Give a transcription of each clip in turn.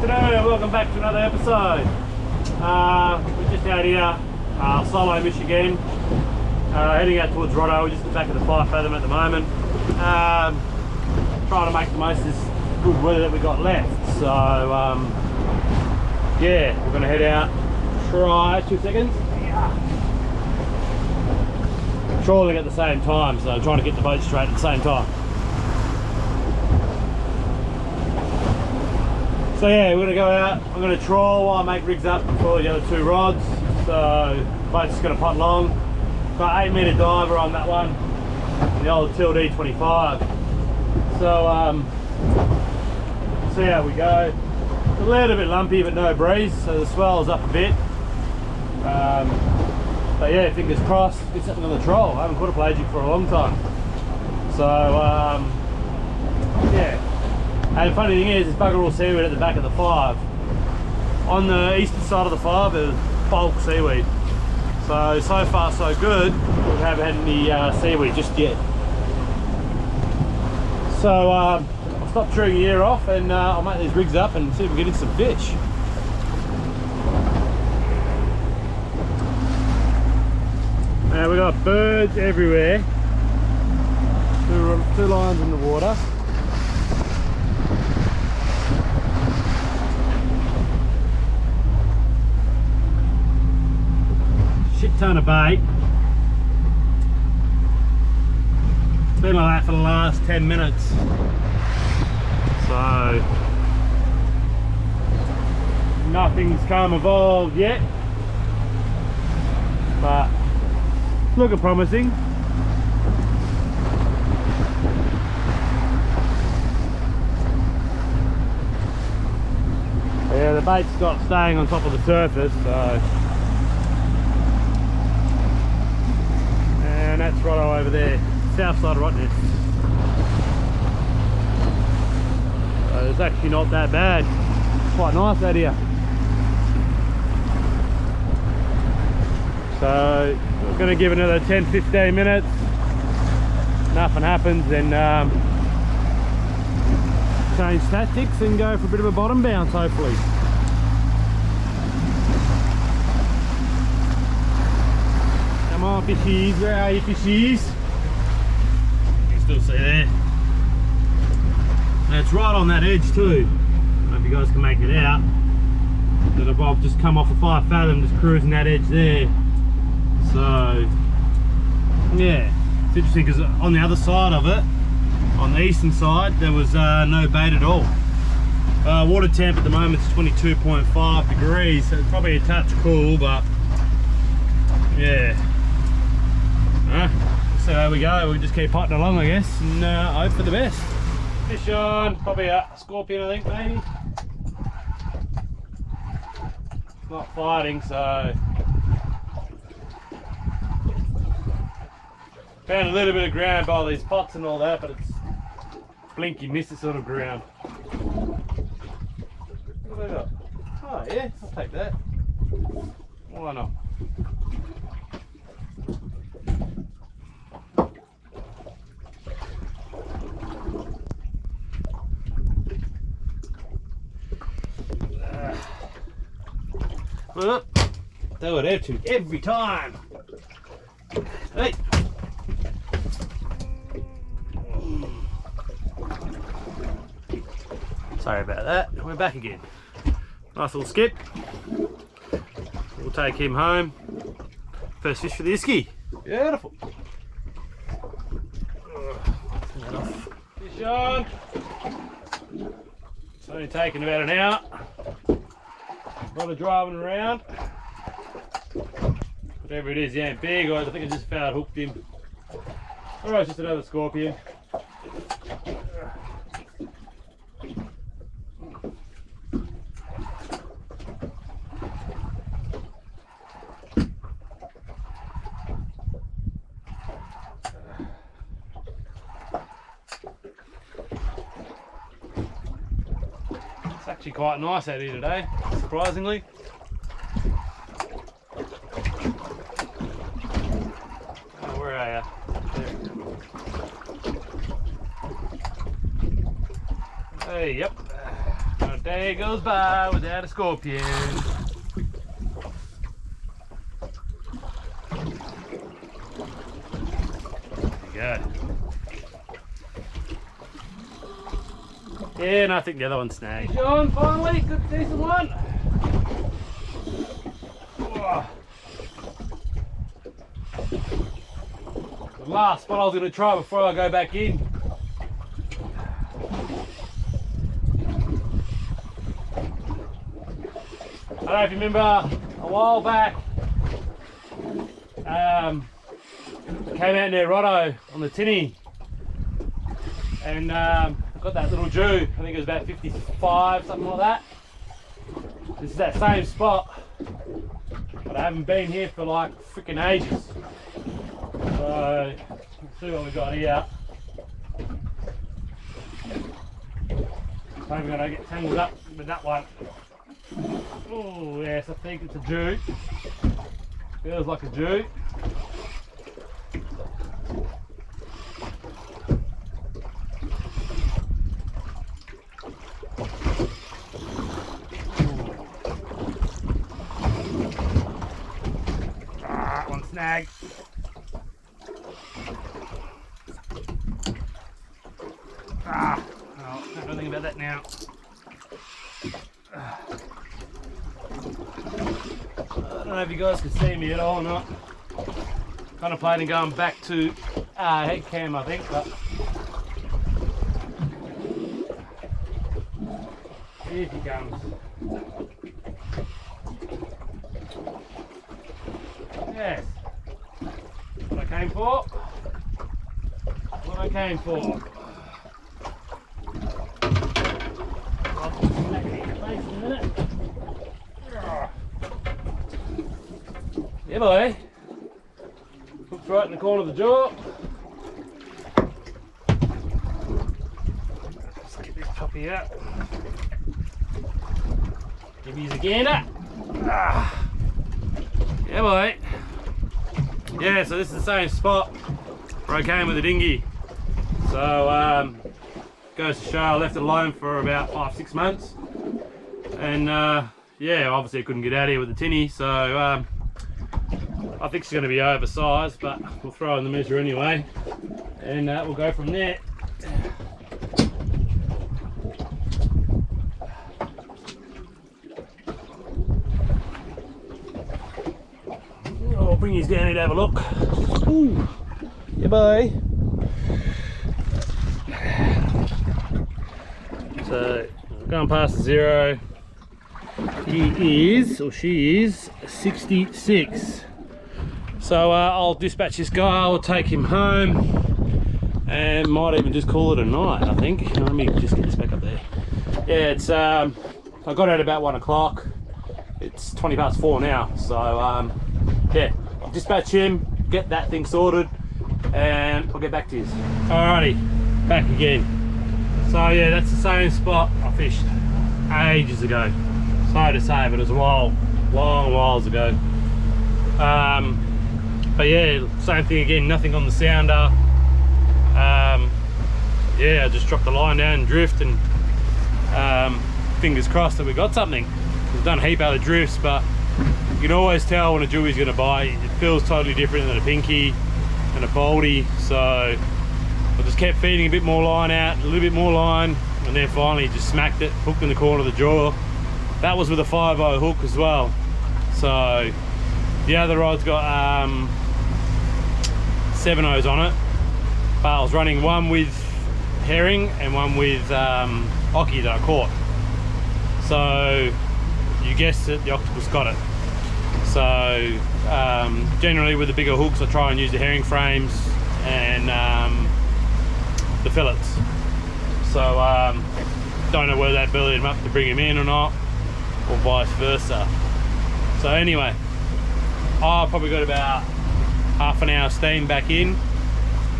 G'day, welcome back to another episode. We're just out here, solo Michigan, heading out towards Rotto. We're just at the back of the 5 fathom at the moment. Trying to make the most of this good weather that we got left. So, yeah, we're going to head out, try 2 seconds. Trawling at the same time, so trying to get the boat straight at the same time. So yeah, we're going to go out, I'm going to trawl while I make rigs up for the other 2 rods. So the boat's just going to putt along. Got 8-metre diver on that one, the old Till D25. So see how we go. A little bit lumpy but no breeze, so the swell's up a bit. But yeah, fingers crossed, get something on the troll. I haven't caught a pelagic for a long time. So yeah. And the funny thing is, this bugger all seaweed at the back of the 5. On the eastern side of the 5, there's bulk seaweed. So far so good. We haven't had any seaweed just yet. So I'll stop chewing the ear off and I'll make these rigs up and see if we can get in some fish. Now we got birds everywhere. 2 lines in the water. Shit ton of bait. It's been like that for the last 10 minutes. So nothing's come evolved yet, but it's looking promising. Yeah, the bait's not staying on top of the surface, so. And that's Rotto over there, south side of Rottnest. So it's actually not that bad. Quite nice out here. So we're going to give it another 10-15 minutes. Nothing happens, then change tactics and go for a bit of a bottom bounce, hopefully. Come on, fishies, where are you, fishies? You can still see there. And it's right on that edge too. I don't know if you guys can make it out. That I've just come off a 5 fathom, just cruising that edge there. So yeah, it's interesting because on the other side of it, on the eastern side, there was no bait at all. Water temp at the moment is 22.5 degrees, so it's probably a touch cool, but yeah. So there we go, we'll just keep potting along, I guess, and hope for the best. Fish on, probably a scorpion, I think, maybe. It's not fighting, so. Found a little bit of ground by these pots and all that, but it's blinky misty sort of ground. What have I got? Oh yeah, I'll take that. Why not? Well, that would have to every time. Hey. Sorry about that, we're back again. Nice little skip. We'll take him home. First fish for the isky. Beautiful. Turn that off. Fish on. It's only taken about an hour. Brother driving around. Whatever it is, he ain't big. I think I just foul hooked him. Alright, it's just another scorpion. It's actually quite nice out here today, surprisingly. Oh, where are you? There. Hey, yep. a day goes by without a scorpion. There you go. Yeah, and I think the other one snagged. John, finally, good decent one. Oh. The last spot I was going to try before I go back in. I don't know if you remember a while back, I came out near Rotto on the tinny and got that little Jew. I think it was about 55, something like that. This is that same spot, but I haven't been here for like freaking ages. So let's see what we got here. Hoping I don't get tangled up with that one. Oh yes, I think it's a Jew. Feels like a Jew. Ah, one snag. Ah, oh, I don't think about that now. I don't know if you guys can see me at all or not. Kind of planning going back to head cam, I think, but here he comes. Yes, what I came for. What I came for. I'll put some back in your face in a minute. Yeah, boy. Hooked right in the corner of the jaw. Let's get this puppy out. Give me a gander. Ah. Yeah, boy. Yeah, so this is the same spot where I came with the dinghy. So, goes to show I left it alone for about 5-6 months. And, yeah, obviously I couldn't get out here with the tinny, so, I think she's going to be oversized, but we'll throw in the measure anyway, and we'll go from there. I'll bring you down here to have a look. Ooh, yeah, boy. So going past the 0. He is, or she is, 66. So I'll dispatch this guy, I'll take him home, and might even just call it a night, I think. Let me just get this back up there. Yeah, it's, I got out about 1 o'clock. It's 20 past 4 now, so yeah, I'll dispatch him, get that thing sorted, and I'll get back to you. Alrighty, back again. So yeah, that's the same spot I fished ages ago. Sorry to say, but it was a long whiles ago. But yeah, same thing again, nothing on the sounder. Yeah, I just dropped the line down and drift, and fingers crossed that we got something. We've done a heap out of drifts, but you can always tell when a jeweie's going to bite. It feels totally different than a pinky and a baldy. So I just kept feeding a bit more line out, a little bit more line, and then finally just smacked it, hooked in the corner of the jaw. That was with a 5/0 hook as well. So the other rod's got 7/0s on it, but I was running one with herring and one with ockie that I caught. So you guessed it, the octopus got it. So generally with the bigger hooks I try and use the herring frames and the fillets. So don't know whether that bellied him up to bring him in or not, or vice versa. So anyway, I probably got about half an hour steam back in.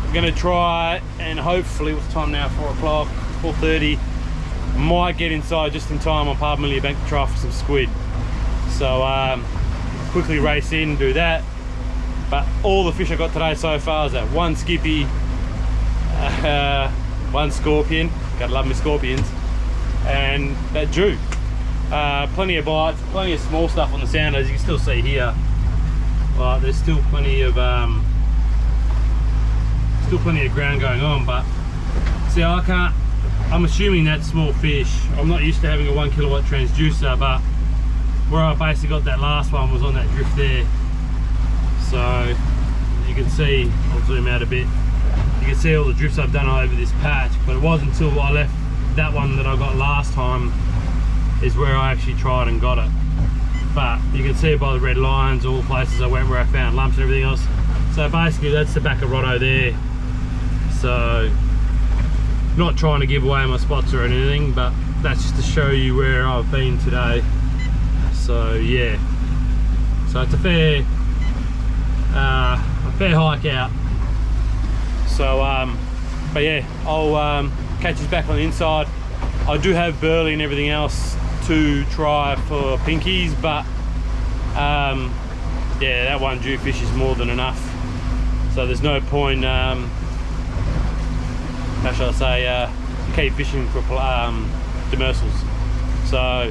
I'm gonna try and hopefully, what's the time now, 4 o'clock, 4:30, might get inside just in time on Park Bank to try for some squid. So quickly race in, do that. But all the fish I got today so far is that one skippy, one scorpion, gotta love my scorpions, and that jew. Plenty of bites, plenty of small stuff on the sound, as you can still see here. Well, there's still plenty of ground going on, but see, I can't. I'm assuming that's small fish. I'm not used to having a 1 kilowatt transducer, but where I basically got that last one was on that drift there. So you can see, I'll zoom out a bit. You can see all the drifts I've done over this patch, but it wasn't until I left that one that I got last time is where I actually tried and got it. But you can see by the red lines all the places I went where I found lumps and everything else. So basically that's the back of Rotto there. So not trying to give away my spots or anything, but that's just to show you where I've been today. So yeah, so it's a fair hike out. So but yeah, I'll catch us back on the inside. I do have burley and everything else to try for pinkies, but yeah, that one jewfish is more than enough. So there's no point, how shall I say, keep fishing for demersals. So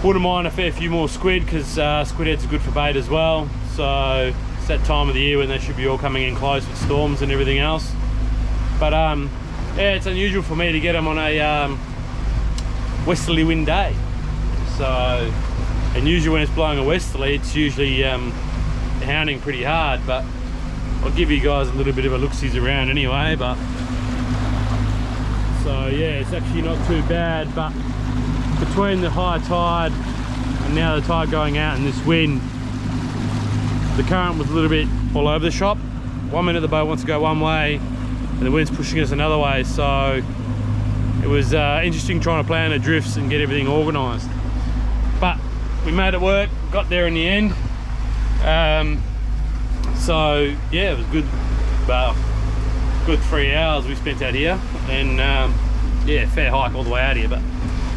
wouldn't mind a fair few more squid, because squid heads are good for bait as well. So it's that time of the year when they should be all coming in close with storms and everything else. But yeah, it's unusual for me to get them on a westerly wind day. So, and usually when it's blowing a westerly, it's usually hounding pretty hard, but I'll give you guys a little bit of a look-sees around anyway. But so yeah, it's actually not too bad, but between the high tide and now the tide going out and this wind, the current was a little bit all over the shop. 1 minute the boat wants to go one way and the wind's pushing us another way, so it was interesting trying to plan the drifts and get everything organised. But we made it work, got there in the end. So yeah, it was good. Well, good 3 hours we spent out here, and yeah, fair hike all the way out here. But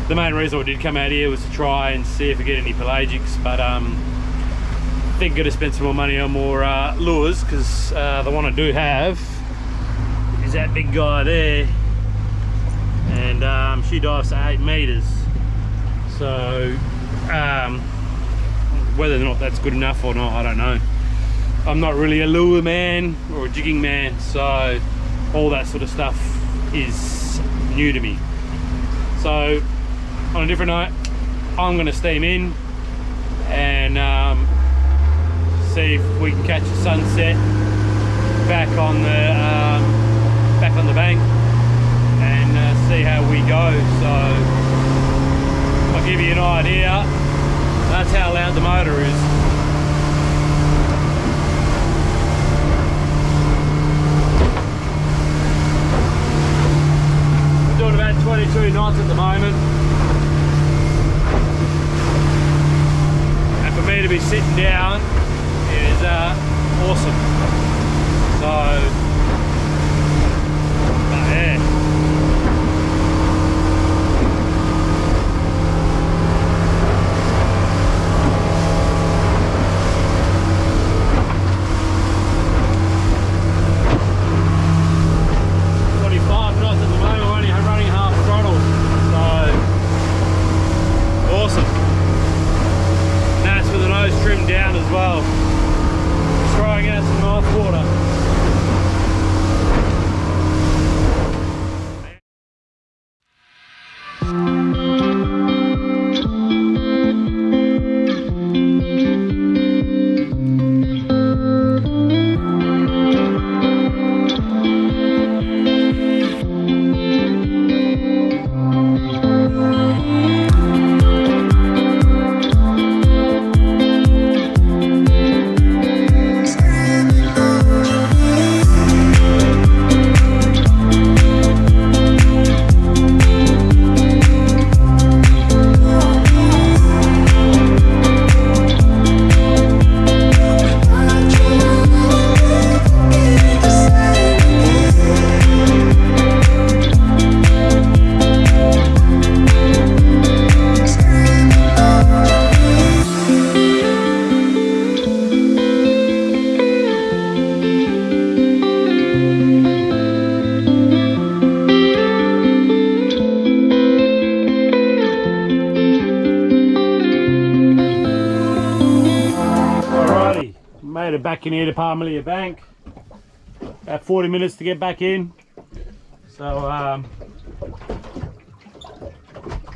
the main reason I did come out here was to try and see if we get any pelagics. But I think I'm gonna spend some more money on more lures, because the one I do have is that big guy there, and she dives to 8 meters. So whether or not that's good enough or not, I don't know. I'm not really a lure man or a jigging man, so all that sort of stuff is new to me. So on a different note, I'm going to steam in and see if we can catch a sunset back on the bank, and see how we go. So I'll give you an idea. That's how loud the motor is. We're doing about 22 knots at the moment. And for me to be sitting down is awesome. So, yeah. Trimmed down as well. Trying out some nice water. back in here to Palmelia Bank. About 40 minutes to get back in. So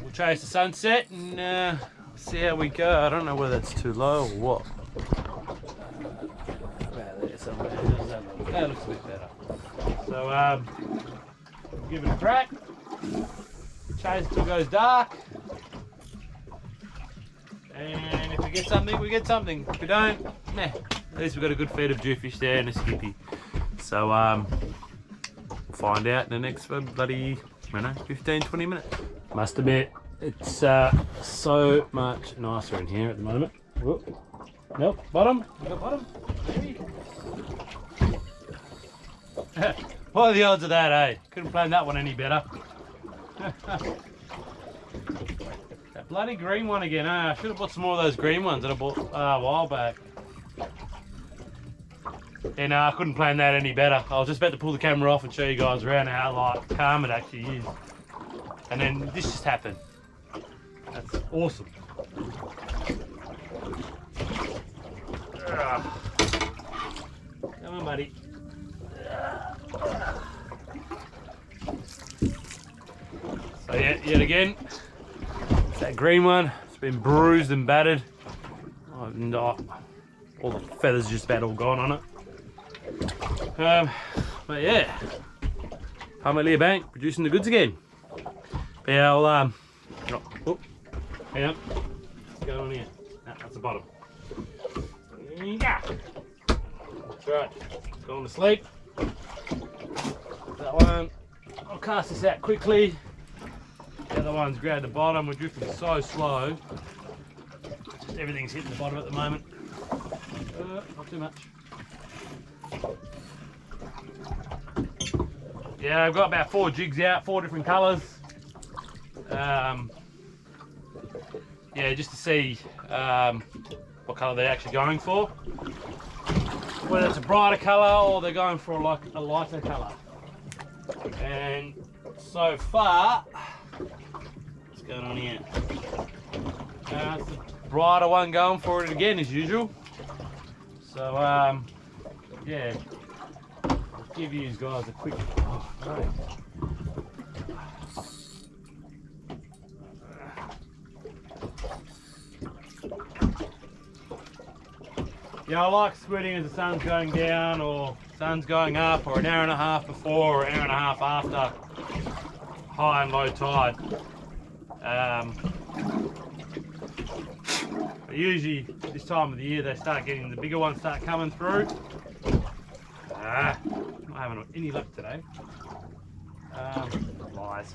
we'll chase the sunset and see how we go. I don't know whether it's too low or what. About there somewhere. That looks a bit better. So we'll give it a crack. Chase till it goes dark. And if we get something, we get something. If we don't, nah. At least we've got a good feed of jewfish there and a skippy. So we'll find out in the next bloody, I don't know, 15-20 minutes. Must admit, it's so much nicer in here at the moment. Whoop. Nope, bottom. We got bottom. Maybe. What are the odds of that, eh? Couldn't plan that one any better. That bloody green one again, eh? I should have bought some more of those green ones that I bought a while back. And I couldn't plan that any better. I was just about to pull the camera off and show you guys around how like calm it actually is. And then this just happened. That's awesome. Come on, buddy. So yeah, yet again, it's that green one. It's been bruised and battered. And, all the feathers just about all gone on it. But yeah, Palmelia Bank producing the goods again. But yeah, I'll oh, hang on. What's going on here? No, that's the bottom. Yeah. That's right. Going to sleep. That one. I'll cast this out quickly. The other one's grabbed the bottom. We're drifting so slow. Just everything's hitting the bottom at the moment. Not too much. Yeah, I've got about 4 jigs out, 4 different colours. Yeah, just to see what colour they're actually going for. Whether it's a brighter colour or they're going for like a lighter colour. And so far, what's going on here? It's the brighter one going for it again as usual. So yeah, I'll give you guys a quick. Oh, right. Yeah, I like squidding as the sun's going down or sun's going up, or an hour and a half before or an hour and a half after high and low tide. But usually this time of the year they start getting, the bigger ones start coming through. Not having any luck today. Lies.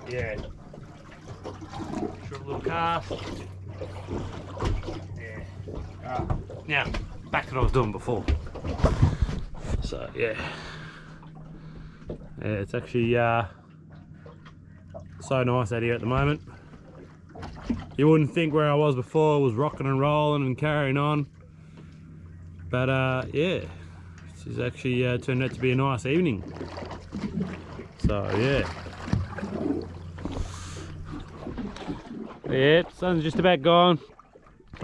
Yeah. Short little cast. Yeah. Alright. Now, back to what I was doing before. So yeah. Yeah, it's actually so nice out here at the moment. You wouldn't think where I was before was rocking and rolling and carrying on. But yeah, this has actually turned out to be a nice evening. So yeah. Yeah, sun's just about gone.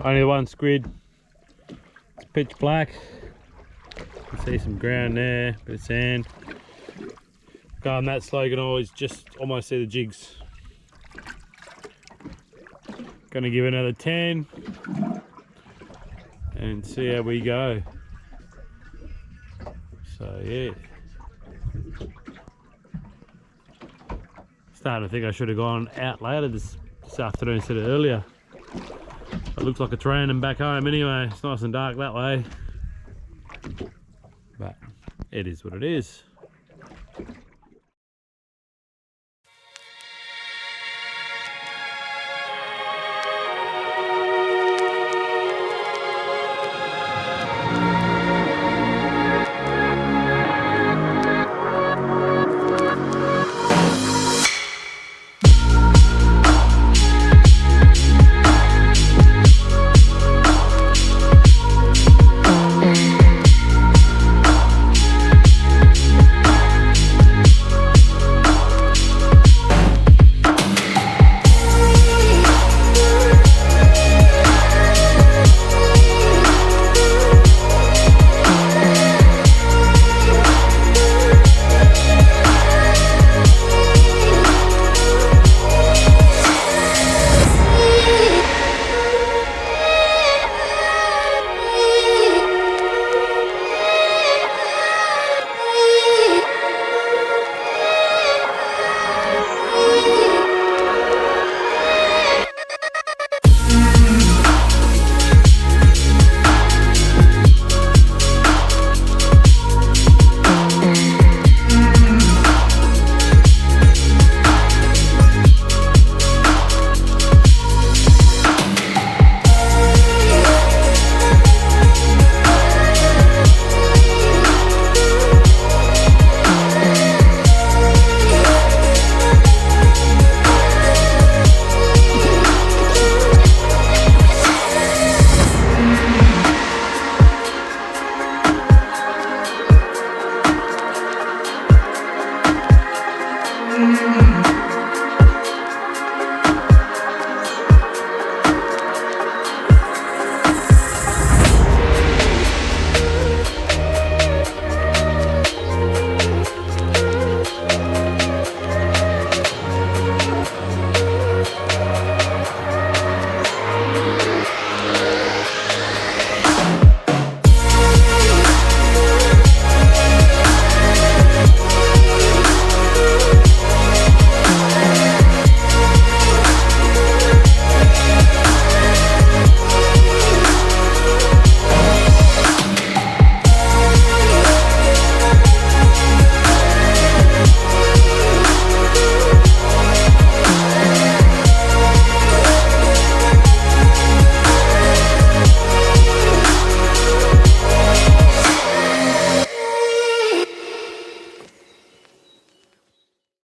Only the one squid. It's pitch black. You can see some ground there, bit of sand. Going that slow, you can always just almost see the jigs. Gonna give it another 10 and see how we go. So yeah. Starting to think I should have gone out later this afternoon instead of earlier. It looks like it's raining back home anyway. It's nice and dark that way. But it is what it is.